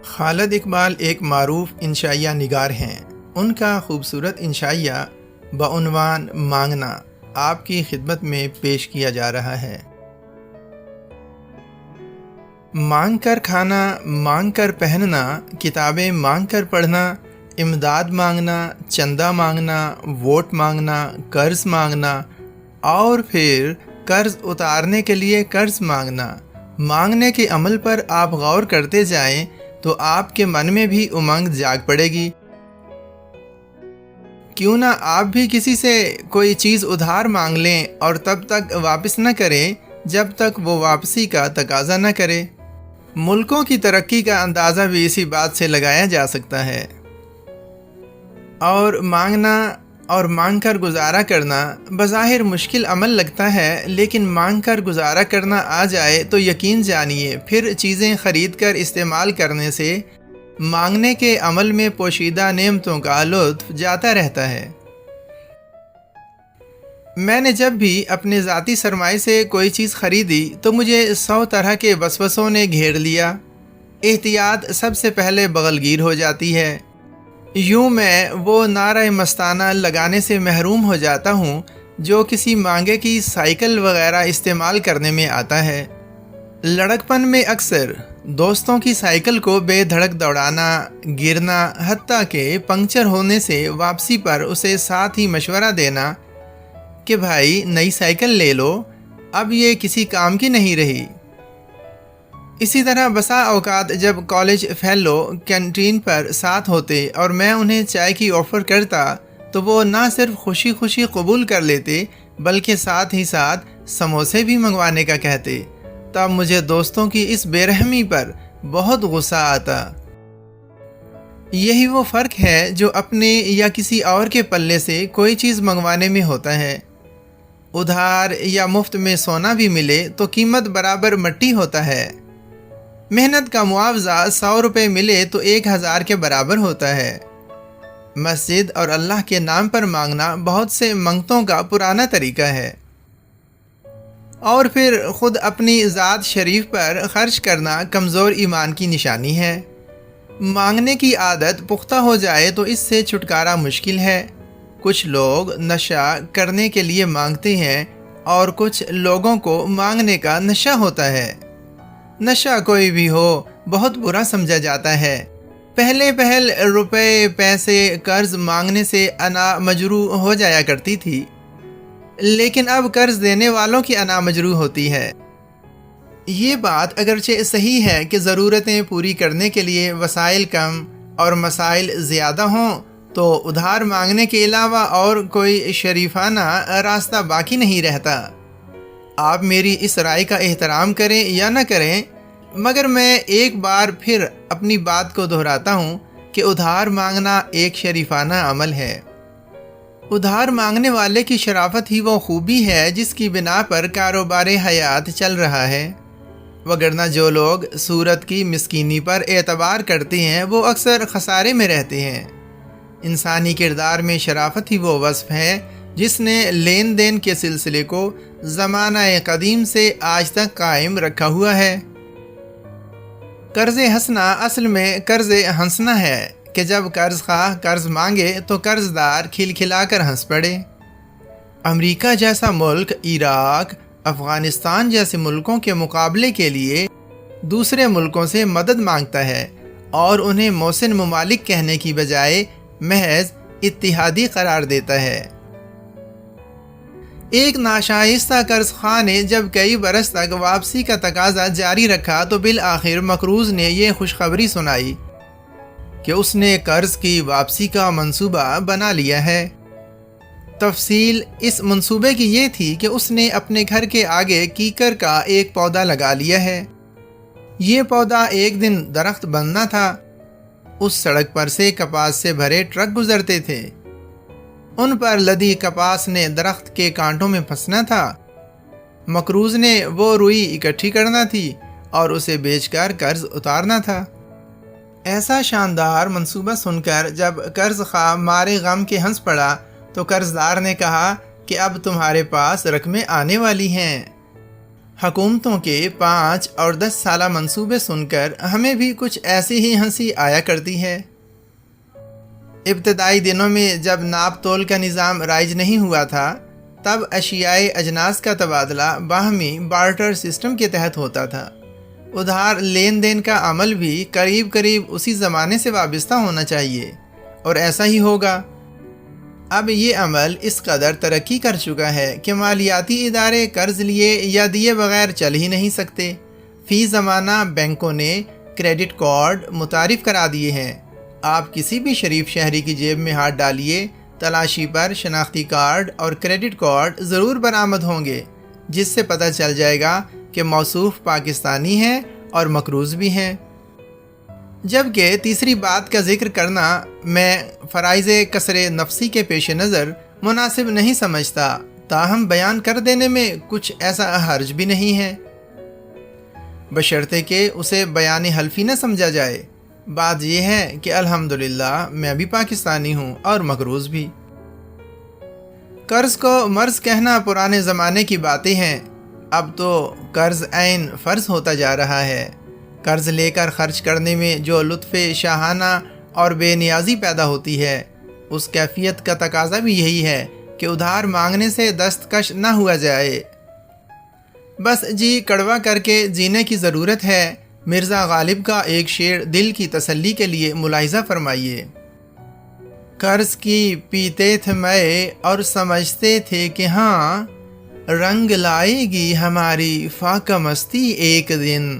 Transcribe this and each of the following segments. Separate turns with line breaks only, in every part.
خالد اقبال ایک معروف انشائیہ نگار ہیں۔ ان کا خوبصورت انشائیہ بعنوان مانگنا آپ کی خدمت میں پیش کیا جا رہا ہے۔ مانگ کر کھانا، مانگ کر پہننا، کتابیں مانگ کر پڑھنا، امداد مانگنا، چندہ مانگنا، ووٹ مانگنا، قرض مانگنا اور پھر قرض اتارنے کے لیے قرض مانگنا۔ مانگنے کے عمل پر آپ غور کرتے جائیں تو آپ کے من میں بھی امنگ جاگ پڑے گی۔ کیوں نہ آپ بھی کسی سے کوئی چیز ادھار مانگ لیں اور تب تک واپس نہ کریں جب تک وہ واپسی کا تقاضا نہ کرے۔ ملکوں کی ترقی کا اندازہ بھی اسی بات سے لگایا جا سکتا ہے۔ اور مانگنا اور مانگ کر گزارا کرنا بظاہر مشکل عمل لگتا ہے، لیکن مانگ کر گزارا کرنا آ جائے تو یقین جانیے پھر چیزیں خرید کر استعمال کرنے سے مانگنے کے عمل میں پوشیدہ نعمتوں کا لطف جاتا رہتا ہے۔ میں نے جب بھی اپنے ذاتی سرمائے سے کوئی چیز خریدی تو مجھے 100 طرح کے وسوسوں نے گھیر لیا۔ احتیاط سب سے پہلے بغلگیر ہو جاتی ہے۔ یوں میں وہ نعرہ مستانہ لگانے سے محروم ہو جاتا ہوں جو کسی مانگے کی سائیکل وغیرہ استعمال کرنے میں آتا ہے۔ لڑکپن میں اکثر دوستوں کی سائیکل کو بے دھڑک دوڑانا، گرنا، حتیٰ کہ پنکچر ہونے سے واپسی پر اسے ساتھ ہی مشورہ دینا کہ بھائی نئی سائیکل لے لو، اب یہ کسی کام کی نہیں رہی۔ اسی طرح بسا اوقات جب کالج فیلو کینٹین پر ساتھ ہوتے اور میں انہیں چائے کی آفر کرتا تو وہ نہ صرف خوشی خوشی قبول کر لیتے بلکہ ساتھ ہی ساتھ سموسے بھی منگوانے کا کہتے۔ تب مجھے دوستوں کی اس بے رحمی پر بہت غصہ آتا۔ یہی وہ فرق ہے جو اپنے یا کسی اور کے پلے سے کوئی چیز منگوانے میں ہوتا ہے۔ ادھار یا مفت میں سونا بھی ملے تو قیمت برابر مٹی ہوتا ہے۔ محنت کا معاوضہ 100 روپے ملے تو 1000 کے برابر ہوتا ہے۔ مسجد اور اللہ کے نام پر مانگنا بہت سے منگتوں کا پرانا طریقہ ہے۔ اور پھر خود اپنی ذات شریف پر خرچ کرنا کمزور ایمان کی نشانی ہے۔ مانگنے کی عادت پختہ ہو جائے تو اس سے چھٹکارا مشکل ہے۔ کچھ لوگ نشہ کرنے کے لیے مانگتے ہیں اور کچھ لوگوں کو مانگنے کا نشہ ہوتا ہے۔ نشہ کوئی بھی ہو بہت برا سمجھا جاتا ہے۔ پہلے پہل روپے، پیسے، قرض مانگنے سے انا مجروح ہو جایا کرتی تھی، لیکن اب قرض دینے والوں کی انا مجروح ہوتی ہے۔ یہ بات اگرچہ صحیح ہے کہ ضرورتیں پوری کرنے کے لیے وسائل کم اور مسائل زیادہ ہوں تو ادھار مانگنے کے علاوہ اور کوئی شریفانہ راستہ باقی نہیں رہتا۔ آپ میری اس رائے کا احترام کریں یا نہ کریں، مگر میں ایک بار پھر اپنی بات کو دہراتا ہوں کہ ادھار مانگنا ایک شریفانہ عمل ہے۔ ادھار مانگنے والے کی شرافت ہی وہ خوبی ہے جس کی بنا پر کاروبار حیات چل رہا ہے، وگرنہ جو لوگ صورت کی مسکینی پر اعتبار کرتے ہیں وہ اکثر خسارے میں رہتے ہیں۔ انسانی کردار میں شرافت ہی وہ وصف ہے جس نے لین دین کے سلسلے کو زمانہ قدیم سے آج تک قائم رکھا ہوا ہے۔ قرض ہنسنا اصل میں قرض ہنسنا ہے کہ جب قرض خواہ قرض مانگے تو قرض دار کھلکھلا کر ہنس پڑے۔ امریکہ جیسا ملک عراق، افغانستان جیسے ملکوں کے مقابلے کے لیے دوسرے ملکوں سے مدد مانگتا ہے اور انہیں محسن ممالک کہنے کی بجائے محض اتحادی قرار دیتا ہے۔ ایک ناشائستہ قرض خواہ نے جب کئی برس تک واپسی کا تقاضا جاری رکھا تو بالآخر مقروض نے یہ خوشخبری سنائی کہ اس نے قرض کی واپسی کا منصوبہ بنا لیا ہے۔ تفصیل اس منصوبے کی یہ تھی کہ اس نے اپنے گھر کے آگے کیکر کا ایک پودا لگا لیا ہے۔ یہ پودا ایک دن درخت بننا تھا۔ اس سڑک پر سے کپاس سے بھرے ٹرک گزرتے تھے۔ ان پر لدی کپاس نے درخت کے کانٹوں میں پھنسنا تھا۔ مقروض نے وہ روئی اکٹھی کرنا تھی اور اسے بیچ کر قرض اتارنا تھا۔ ایسا شاندار منصوبہ سن کر جب قرض خواہ مارے غم کے ہنس پڑا تو قرض دار نے کہا کہ اب تمہارے پاس رقمیں آنے والی ہیں۔ حکومتوں کے 5 اور 10 سالہ منصوبے سن کر ہمیں بھی کچھ ایسی ہی ہنسی آیا کرتی ہے۔ ابتدائی دنوں میں جب ناپ تول کا نظام رائج نہیں ہوا تھا، تب اشیائے اجناس کا تبادلہ باہمی بارٹر سسٹم کے تحت ہوتا تھا۔ ادھار لین دین کا عمل بھی قریب قریب اسی زمانے سے وابستہ ہونا چاہیے، اور ایسا ہی ہوگا۔ اب یہ عمل اس قدر ترقی کر چکا ہے کہ مالیاتی ادارے قرض لیے یا دیے بغیر چل ہی نہیں سکتے۔ فی زمانہ بینکوں نے کریڈٹ کارڈ متعارف کرا دیے ہیں۔ آپ کسی بھی شریف شہری کی جیب میں ہاتھ ڈالیے، تلاشی پر شناختی کارڈ اور کریڈٹ کارڈ ضرور برآمد ہوں گے، جس سے پتہ چل جائے گا کہ موصوف پاکستانی ہیں اور مقروض بھی ہیں۔ جبکہ تیسری بات کا ذکر کرنا میں فرائض کسر نفسی کے پیش نظر مناسب نہیں سمجھتا، تاہم بیان کر دینے میں کچھ ایسا حرج بھی نہیں ہے، بشرطے کہ اسے بیان حلفی نہ سمجھا جائے۔ بات یہ ہے کہ الحمدللہ میں بھی پاکستانی ہوں اور مقروض بھی۔ قرض کو مرض کہنا پرانے زمانے کی باتیں ہیں، اب تو قرض عین فرض ہوتا جا رہا ہے۔ قرض لے کر خرچ کرنے میں جو لطف شاہانہ اور بے نیازی پیدا ہوتی ہے، اس کیفیت کا تقاضا بھی یہی ہے کہ ادھار مانگنے سے دستکش نہ ہوا جائے۔ بس جی کڑوا کر کے جینے کی ضرورت ہے۔ مرزا غالب کا ایک شعر دل کی تسلی کے لیے ملاحظہ فرمائیے۔ قرض کی پیتے تھے میں اور سمجھتے تھے کہ ہاں، رنگ لائے گی ہماری فاقہ مستی ایک دن۔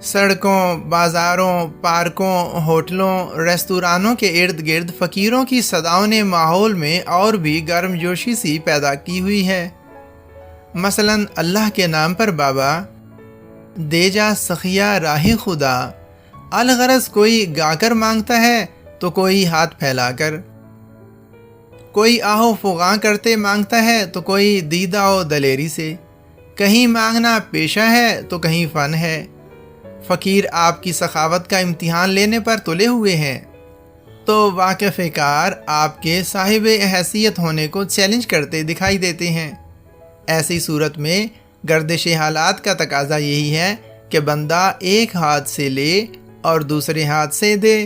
سڑکوں، بازاروں، پارکوں، ہوٹلوں، ریستورانوں کے ارد گرد فقیروں کی صداؤں نے ماحول میں اور بھی گرم جوشی سی پیدا کی ہوئی ہے۔ مثلاً اللہ کے نام پر بابا، دے جا سخیا راہ خدا، الغرض کوئی گا کر مانگتا ہے تو کوئی ہاتھ پھیلا کر، کوئی آہو فغاں کرتے مانگتا ہے تو کوئی دیدہ و دلیری سے۔ کہیں مانگنا پیشہ ہے تو کہیں فن ہے۔ فقیر آپ کی سخاوت کا امتحان لینے پر تلے ہوئے ہیں، تو واقف کار آپ کے صاحب حیثیت ہونے کو چیلنج کرتے دکھائی دیتے ہیں۔ ایسی صورت میں گردش حالات کا تقاضا یہی ہے کہ بندہ ایک ہاتھ سے لے اور دوسرے ہاتھ سے دے۔